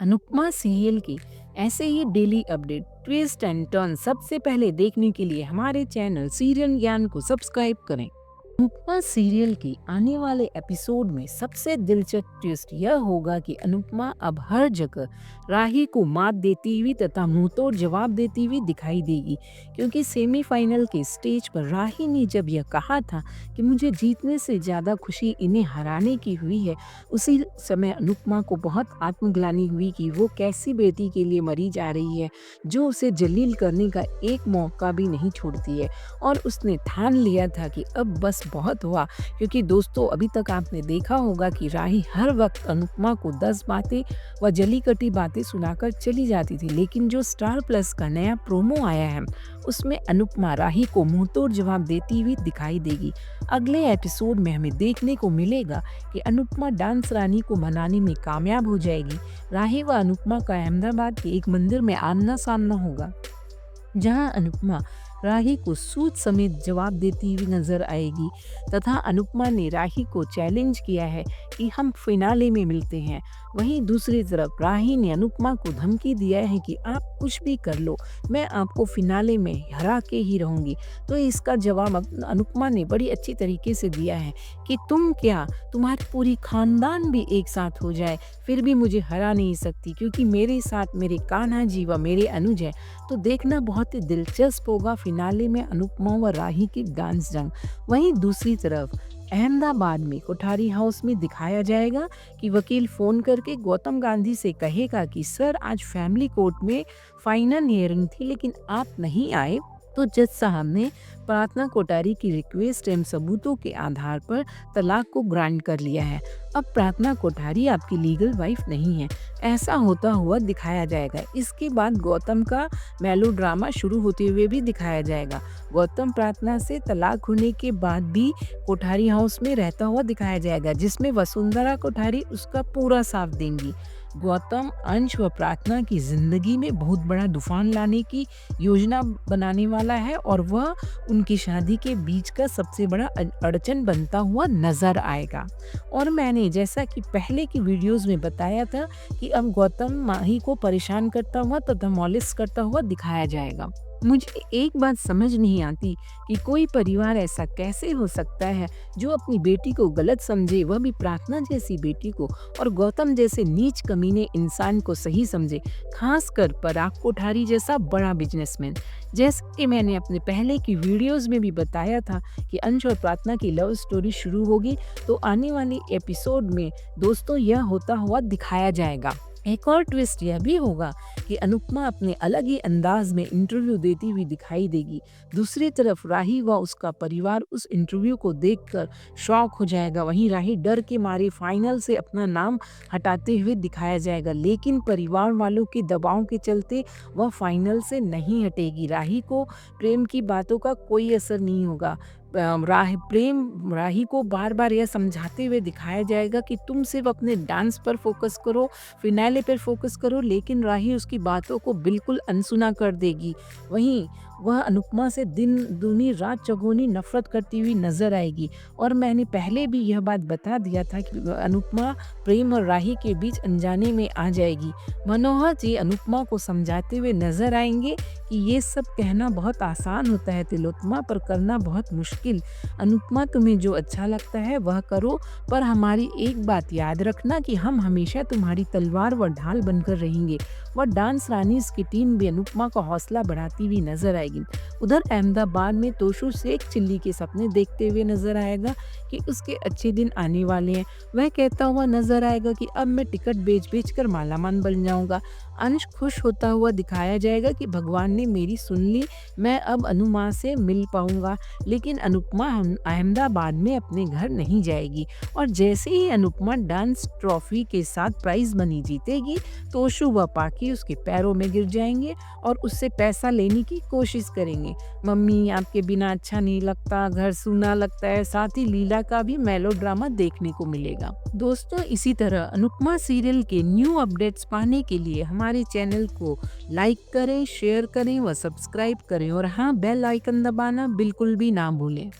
Anupama serial की ऐसे ही daily update twist and turn सबसे पहले देखने के लिए हमारे चैनल सीरियल ज्ञान को सब्सक्राइब करें। अनुपमा सीरियल की आने वाले एपिसोड में सबसे दिलचस्प ट्विस्ट यह होगा कि अनुपमा अब हर जगह राही को मात देती हुई तथा मुंहतोड़ जवाब देती हुई दिखाई देगी, क्योंकि सेमीफाइनल के स्टेज पर राही ने जब यह कहा था कि मुझे जीतने से ज़्यादा खुशी इन्हें हराने की हुई है, उसी समय अनुपमा को बहुत आत्मग्लानि हुई कि वो कैसी बेटी के लिए मरी जा रही है जो उसे जलील करने का एक मौका भी नहीं छोड़ती है। और उसने ठान लिया था कि अब बस बहुत हुआ, क्योंकि दोस्तों अभी तक आपने देखा होगा कि राही हर वक्त अनुपमा को 10 बातें व जली कटी बातें सुनाकर चली जाती थी, लेकिन जो स्टार प्लस का नया प्रोमो आया है उसमें अनुपमा राही को मुंहतोड़ जवाब देती हुई दिखाई देगी। अगले एपिसोड में हमें देखने को मिलेगा कि अनुपमा डांस रानी को मनाने में कामयाब हो जाएगी। राही व अनुपमा का अहमदाबाद के एक मंदिर में आमना सामना होगा, जहां अनुपमा राही को सूद समेत जवाब देती हुई नजर आएगी तथा अनुपमा ने राही को चैलेंज किया है कि हम फिनाले में मिलते हैं। वहीं दूसरी तरफ राही ने अनुपमा को धमकी दिया है कि आप कुछ भी कर लो, मैं आपको फिनाले में हरा के ही रहूंगी। तो इसका जवाब अनुपमा ने बड़ी अच्छी तरीके से दिया है कि तुम क्या, तुम्हारी पूरी खानदान भी एक साथ हो जाए फिर भी मुझे हरा नहीं सकती, क्योंकि मेरे साथ मेरे कान्हा जी व मेरे अनुज हैं। तो देखना बहुत ही दिलचस्प होगा फिनाले में अनुपमा व राही की डांस जंग। वहीं दूसरी तरफ अहमदाबाद में कोठारी हाउस में दिखाया जाएगा कि वकील फोन करके गौतम गांधी से कहेगा कि सर आज फैमिली कोर्ट में फाइनल हियरिंग थी लेकिन आप नहीं आए। तो जज साहब ने प्रार्थना कोठारी की रिक्वेस्ट एवं सबूतों के आधार पर तलाक को ग्रांट कर लिया है। अब प्रार्थना कोठारी आपकी लीगल वाइफ नहीं है, ऐसा होता हुआ दिखाया जाएगा। इसके बाद गौतम का मेलोड्रामा शुरू होते हुए भी दिखाया जाएगा। गौतम प्रार्थना से तलाक होने के बाद भी कोठारी हाउस में रहता हुआ दिखाया जाएगा, जिसमें वसुंधरा कोठारी उसका पूरा साथ देंगी। गौतम अंश व प्रार्थना की जिंदगी में बहुत बड़ा तूफान लाने की योजना बनाने वाला है और वह उनकी शादी के बीच का सबसे बड़ा अड़चन बनता हुआ नजर आएगा। और मैंने जैसा कि पहले की वीडियोस में बताया था कि अब गौतम माही को परेशान करता हुआ तथा मॉलिश करता हुआ दिखाया जाएगा। मुझे एक बात समझ नहीं आती कि कोई परिवार ऐसा कैसे हो सकता है जो अपनी बेटी को गलत समझे, वह भी प्रार्थना जैसी बेटी को, और गौतम जैसे नीच कमीने इंसान को सही समझे, खासकर पराग कोठारी जैसा बड़ा बिजनेसमैन। जैसे कि मैंने अपने पहले की वीडियोस में भी बताया था कि अंश और प्रार्थना की लव स्टोरी शुरू होगी, तो आने वाली एपिसोड में दोस्तों यह होता हुआ दिखाया जाएगा। एक और ट्विस्ट यह भी होगा कि अनुपमा अपने अलग ही अंदाज में इंटरव्यू देती हुई दिखाई देगी। दूसरी तरफ राही व उसका परिवार उस इंटरव्यू को देखकर शॉक हो जाएगा। वहीं राही डर के मारे फाइनल से अपना नाम हटाते हुए दिखाया जाएगा, लेकिन परिवार वालों के दबाव के चलते वह फाइनल से नहीं हटेगी। राही को प्रेम की बातों का कोई असर नहीं होगा। राही को बार बार यह समझाते हुए दिखाया जाएगा कि तुम सिर्फ अपने डांस पर फोकस करो, फिनाले पर फोकस करो, लेकिन राही उसकी बातों को बिल्कुल अनसुना कर देगी। वहीं वह अनुपमा से दिन दूनी रात चौगुनी नफरत करती हुई नजर आएगी। और मैंने पहले भी यह बात बता दिया था कि अनुपमा प्रेम और राही के बीच अनजाने में आ जाएगी। मनोहर जी अनुपमा को समझाते हुए नजर आएंगे कि ये सब कहना बहुत आसान होता है तिलोत्तमा, पर करना बहुत मुश्किल। अनुपमा तुम्हें जो अच्छा लगता है वह करो, पर हमारी एक बात याद रखना कि हम हमेशा तुम्हारी तलवार व ढाल बनकर रहेंगे। वह डांस रानी की टीम भी अनुपमा का हौसला बढ़ाती हुई नजर आएगी। उधर अहमदाबाद में तोशु शेख चिल्ली के सपने देखते हुए नजर आएगा कि उसके अच्छे दिन आने वाले हैं। वह कहता हुआ नजर आएगा कि अब मैं टिकट बेच कर मालामाल बन जाऊंगा। अंश खुश होता हुआ दिखाया जाएगा कि भगवान ने मेरी सुन ली, मैं अब अनुमा से मिल पाऊंगा। लेकिन अनुपमा अहमदाबाद में अपने घर नहीं जाएगी। और जैसे ही अनुपमा डांस ट्रॉफी के साथ प्राइज मनी जीतेगी, तोशु व पाकी उसके पैरों में गिर जाएंगे और उससे पैसा लेने की कोशिश करेंगे। मम्मी आपके बिना अच्छा नहीं लगता, घर सूना लगता है। साथ ही लीला का भी मेलोड्रामा देखने को मिलेगा। दोस्तों इसी तरह अनुपमा सीरियल के न्यू अपडेट्स पाने के लिए हमारे चैनल को लाइक करें, शेयर करें व सब्सक्राइब करें, और हाँ, बेल आइकन दबाना बिल्कुल भी ना भूलें।